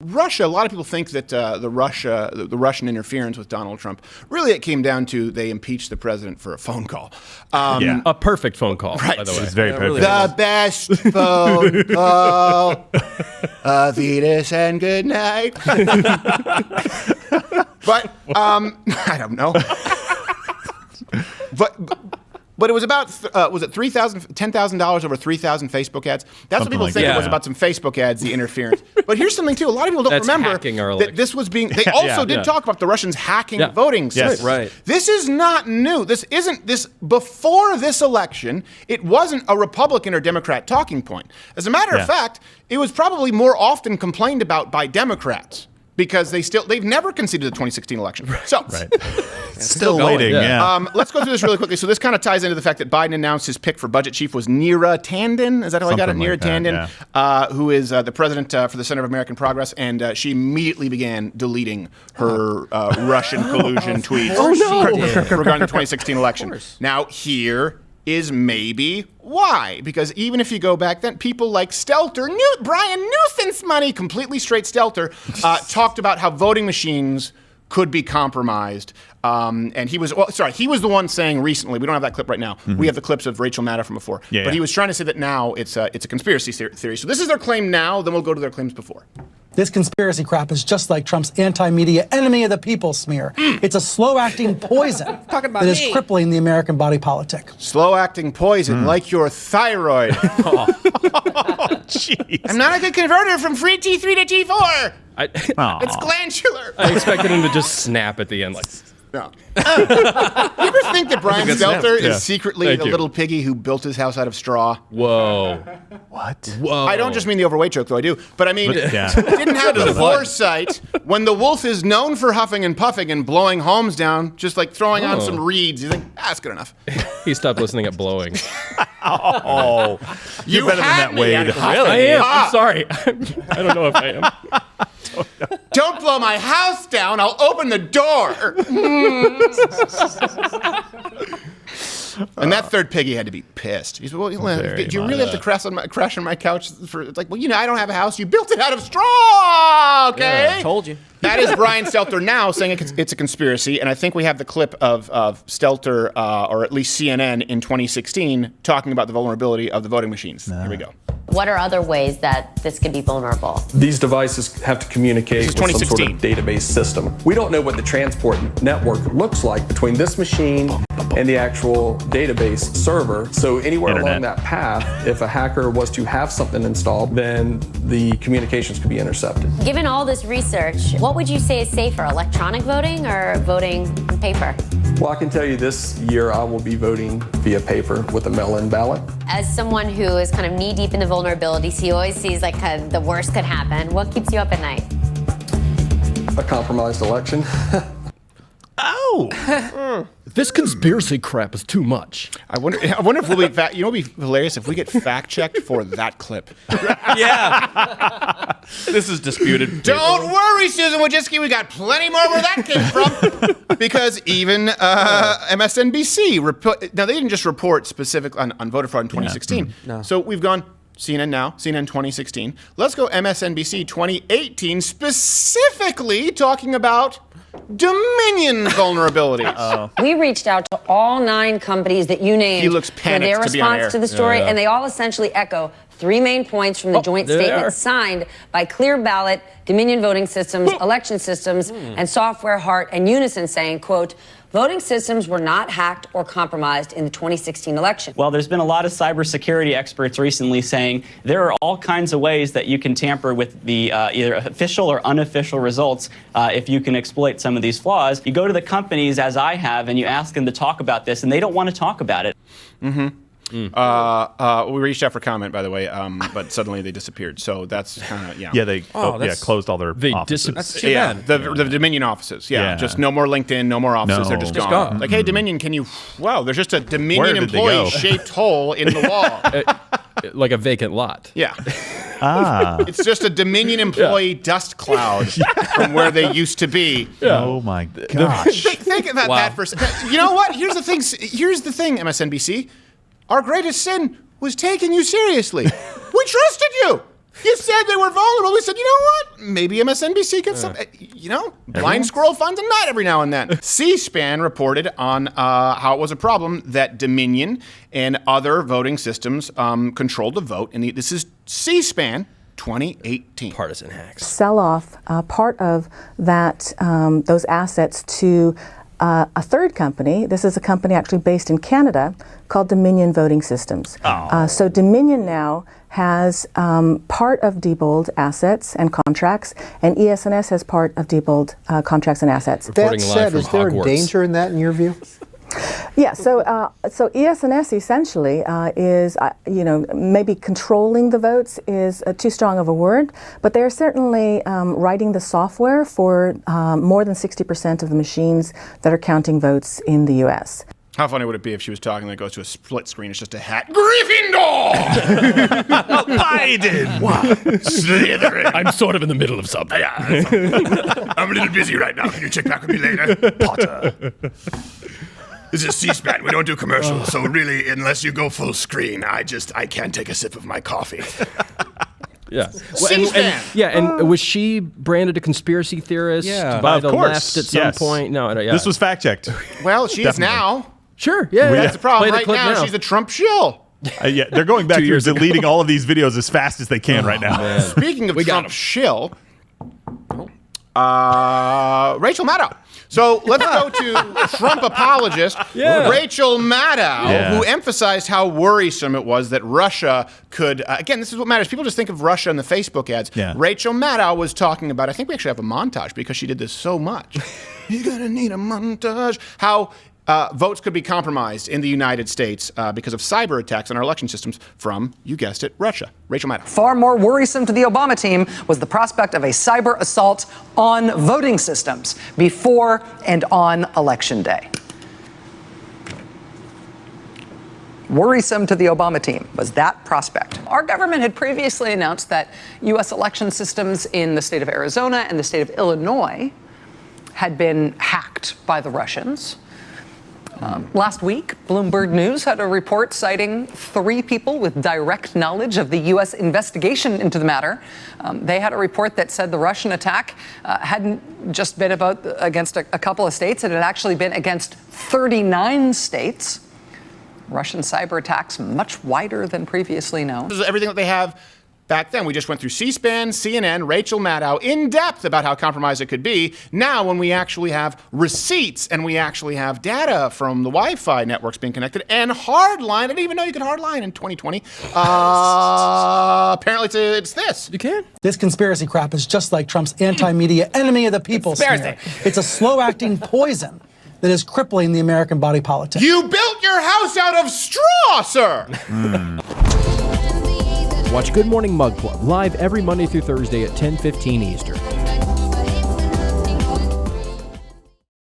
Russia, a lot of people think that the Russian interference with Donald Trump, really it came down to they impeached the president for a phone call. A perfect phone call, right. by the way. It's very perfect. Really the best phone call. Vetus and good night. But, I don't know. But it was about, was it $10,000 over 3,000 Facebook ads? That's what people think it was about some Facebook ads, the interference. But here's something, too. A lot of people don't remember that this was being, they also did talk about the Russians hacking voting systems. Right. This is not new. Before this election, it wasn't a Republican or Democrat talking point. As a matter of fact, it was probably more often complained about by Democrats. Because they've never conceded the 2016 election. So, still waiting. Let's go through this really quickly. So this kind of ties into the fact that Biden announced his pick for budget chief was Neera Tanden. Is that how I got it? Neera Tanden, who is the president for the Center of American Progress, and she immediately began deleting her Russian collusion tweets regarding the 2016 election. Now here is maybe why. Because even if you go back then, people like Stelter, Brian Newsom's money, completely straight Stelter, talked about how voting machines could be compromised. And he was the one saying recently, we don't have that clip right now. We have the clips of Rachel Maddow from before. But he was trying to say that now it's a conspiracy theory. So this is their claim now, then we'll go to their claims before. This conspiracy crap is just like Trump's anti-media enemy of the people smear. It's a slow-acting poison that is crippling the American body politic. Slow-acting poison, like your thyroid. Jeez. I'm not a good converter from free T3 to T4. It's glandular. I expected him to just snap at the end like... No. You ever think that Brian Stelter is secretly the little piggy who built his house out of straw? Whoa. What? Whoa. I don't just mean the overweight joke, though I do. But I mean, didn't have the foresight when the wolf is known for huffing and puffing and blowing homes down, just like throwing on some reeds. You think, that's good enough. He stopped listening at blowing. You're better than that, Wade. Really? I am. I'm sorry. I don't know if I am. Don't blow my house down. I'll open the door. And that third piggy had to be pissed. He's well, did you really have to crash on my couch? It's like, well, I don't have a house. You built it out of straw, okay? Yeah, told you. That is Brian Stelter now saying it's a conspiracy, and I think we have the clip of Stelter, or at least CNN in 2016, talking about the vulnerability of the voting machines. Here we go. What are other ways that this could be vulnerable? These devices have to communicate with some sort of database system. We don't know what the transport network looks like between this machine and the actual database server. So anywhere along that path, if a hacker was to have something installed, then the communications could be intercepted. Given all this research, what would you say is safer, electronic voting or voting in paper? Well, I can tell you this year I will be voting via paper with a mail-in ballot. As someone who is kind of knee-deep in the vulnerabilities, he always sees like the worst could happen. What keeps you up at night? A compromised election. This conspiracy crap is too much. I wonder if we'll be it would be hilarious if we get fact-checked for that clip. This is disputed. Don't worry, Susan Wojcicki, we got plenty more where that came from. Because even MSNBC, now they didn't just report specifically on voter fraud in 2016. No. So we've gone CNN now, CNN 2016. Let's go MSNBC 2018, specifically talking about Dominion vulnerabilities. We reached out to all 9 companies that you named He looks for their response to the story, and they all essentially echo 3 main points from the joint statement signed by Clear Ballot, Dominion Voting Systems, Election Systems, and Software Heart and Unison, saying, quote, voting systems were not hacked or compromised in the 2016 election. Well, there's been a lot of cybersecurity experts recently saying there are all kinds of ways that you can tamper with the either official or unofficial results if you can exploit some of these flaws. You go to the companies, as I have, and you ask them to talk about this, and they don't want to talk about it. We reached out for comment, by the way, but suddenly they disappeared. So that's kind of, they closed all their offices. That's too bad. The Dominion offices. Just no more LinkedIn, no more offices. No. They're just gone. Like, hey, Dominion, can you? Wow, there's just a Dominion employee-shaped hole in the wall. Like a vacant lot. Yeah. It's just a Dominion employee dust cloud from where they used to be. Oh my gosh. Think about that for a second. You know what? Here's the thing, MSNBC. Our greatest sin was taking you seriously. We trusted you. You said they were vulnerable. We said, you know what? Maybe MSNBC gets some, blind squirrel finds a nut every now and then. C-SPAN reported on how it was a problem that Dominion and other voting systems controlled the vote. And this is C-SPAN 2018. Partisan hacks. Sell off part of that those assets to a third company. This is a company actually based in Canada called Dominion Voting Systems. So Dominion now has part of Diebold assets and contracts, and ES&S has part of Diebold contracts and assets. That said, is there a danger in that in your view? Yeah, so ES&S essentially is, maybe controlling the votes is too strong of a word, but they're certainly writing the software for more than 60% of the machines that are counting votes in the U.S. How funny would it be if she was talking and it goes to a split screen, it's just a hat. Gryffindor! Biden! Wow. Slytherin! I'm sort of in the middle of something. I'm a little busy right now. Can you check back with me later? Potter. This is C-SPAN. We don't do commercials, so really, unless you go full screen, I can't take a sip of my coffee. Yeah. C-SPAN. And was she branded a conspiracy theorist by the left at some point? No. This was fact checked. Well, she is now. Sure. Yeah. That's the problem. Play the Right now, she's a Trump shill. They're going back through deleting all of these videos as fast as they can right now. Man. Speaking of Trump shill, Rachel Maddow. So let's go to Trump apologist Rachel Maddow, who emphasized how worrisome it was that Russia could, again, this is what matters. People just think of Russia in the Facebook ads. Yeah. Rachel Maddow was talking about, I think we actually have a montage because she did this so much. You're going to need a montage. How votes could be compromised in the United States because of cyber attacks on our election systems from, you guessed it, Russia. Rachel Maddow. Far more worrisome to the Obama team was the prospect of a cyber assault on voting systems before and on Election Day. Worrisome to the Obama team was that prospect. Our government had previously announced that U.S. election systems in the state of Arizona and the state of Illinois had been hacked by the Russians. Last week, Bloomberg News had a report citing 3 people with direct knowledge of the U.S. investigation into the matter. They had a report that said the Russian attack hadn't just been against a couple of states, it had actually been against 39 states. Russian cyber attacks much wider than previously known. This is everything that they have back then. We just went through C-SPAN, CNN, Rachel Maddow, in depth about how compromised it could be. Now, when we actually have receipts and we actually have data from the Wi-Fi networks being connected and hardline, I didn't even know you could hardline in 2020. Apparently, it's this. You can. This conspiracy crap is just like Trump's anti-media enemy of the people smear. It's a slow-acting poison that is crippling the American body politic. You built your house out of straw, sir! Watch Good Morning Mug Club live every Monday through Thursday at 10:15 Eastern.